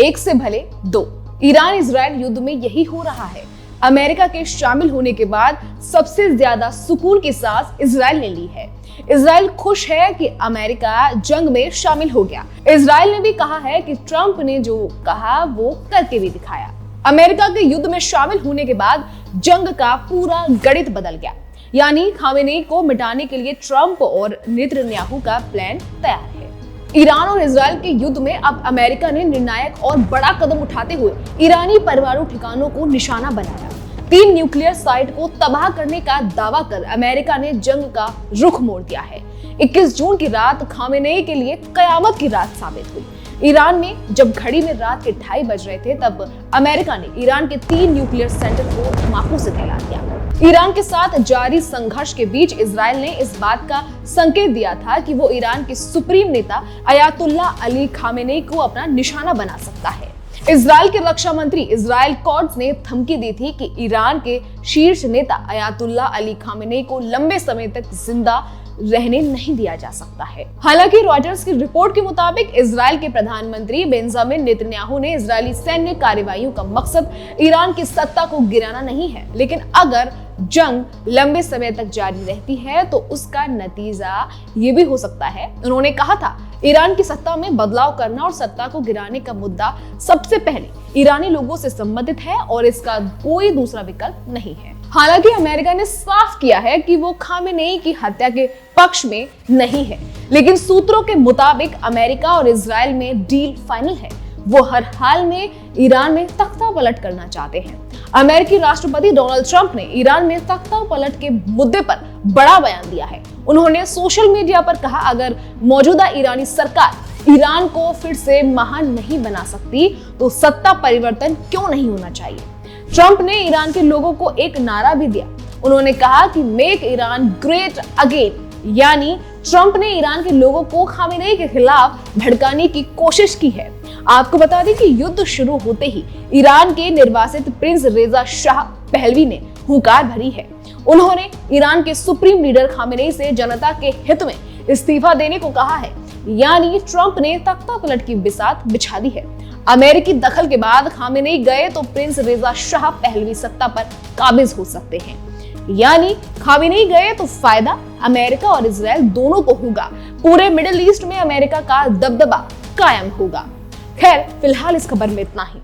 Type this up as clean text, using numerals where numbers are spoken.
एक से भले दो। ईरान इजराइल युद्ध में यही हो रहा है। अमेरिका के शामिल होने के बाद सबसे ज्यादा सुकून की सांस इजराइल ने ली है। इजराइल खुश है कि अमेरिका जंग में शामिल हो गया। इजराइल ने भी कहा है कि ट्रंप ने जो कहा वो करके भी दिखाया। अमेरिका के युद्ध में शामिल होने के बाद जंग का पूरा गणित बदल गया, यानी खामेनेई को मिटाने के लिए ट्रंप और नेतन्याहू का प्लान तैयार है। ईरान और इजराइल के युद्ध में अब अमेरिका ने निर्णायक और बड़ा कदम उठाते हुए ईरानी परमाणु ठिकानों को निशाना बनाया। 3 न्यूक्लियर साइट को तबाह करने का दावा कर अमेरिका ने जंग का रुख मोड़ दिया है। 21 जून की रात खामेनेई के लिए कयामत की रात साबित हुई। ईरान में जब घड़ी में रात के 2:30 बज रहे थे, तब अमेरिका ने ईरान के 3 न्यूक्लियर सेंटर को धमाकों से फैला दिया। ईरान के साथ जारी संघर्ष के बीच इजराइल ने इस बात का संकेत दिया था कि वो ईरान के सुप्रीम नेता अयातुल्लाह अली खामेनेई को अपना निशाना बना सकता है। इजराइल के रक्षा मंत्री इजराइल कॉट्स ने धमकी दी थी कि ईरान के शीर्ष नेता अयातुल्लाह अली खामेनेई को लंबे समय तक जिंदा रहने नहीं दिया जा सकता है। हालांकि रॉयटर्स की रिपोर्ट के मुताबिक इजराइल के प्रधानमंत्री बेंजामिन नेतन्याहू ने इजरायली सैन्य कार्रवाइयों का मकसद ईरान की सत्ता को गिराना नहीं है, लेकिन अगर जंग लंबे समय तक जारी रहती है तो उसका नतीजा ये भी हो सकता है। उन्होंने कहा था, ईरान की सत्ता में बदलाव करना और सत्ता को गिराने का मुद्दा सबसे पहले ईरानी लोगों से संबंधित है और इसका कोई दूसरा विकल्प नहीं है। हालांकि अमेरिका ने साफ किया है कि वो खामेनेई की हत्या के पक्ष में नहीं है, लेकिन सूत्रों के मुताबिक अमेरिका और इजराइल में डील फाइनल है। वो हर हाल में ईरान में तख्ता पलट करना चाहते हैं। अमेरिकी राष्ट्रपति डोनाल्ड ट्रंप ने ईरान में तख्ता पलट के मुद्दे पर बड़ा बयान दिया है। उन्होंने सोशल मीडिया पर कहा, अगर मौजूदा ईरानी सरकार ईरान को फिर से महान नहीं बना सकती तो सत्ता परिवर्तन क्यों नहीं होना चाहिए। ट्रंप ने ईरान के लोगों को एक नारा भी दिया। उन्होंने कहा कि मेक ईरान ग्रेट अगेन, यानी ट्रंप ने ईरान के लोगों को खामेनेई के खिलाफ भड़काने की कोशिश की है। आपको बता दें कि युद्ध शुरू होते ही ईरान के निर्वासित प्रिंस रेजा शाह पहलवी ने हुंकार भरी है। उन्होंने ईरान के सुप्रीम लीडर खामेनेई से जनता के हित में इस्तीफा देने को कहा है, यानी ट्रंप ने तख्ता पलट की बिसात बिछा दी है। अमेरिकी दखल के बाद खामेनेई गए तो प्रिंस रेजा शाह पहलवी सत्ता पर काबिज हो सकते हैं, यानी खामेनेई गए तो फायदा अमेरिका और इजराइल दोनों को होगा। पूरे मिडिल ईस्ट में अमेरिका का दबदबा कायम होगा। खैर, फिलहाल इस खबर में इतना ही।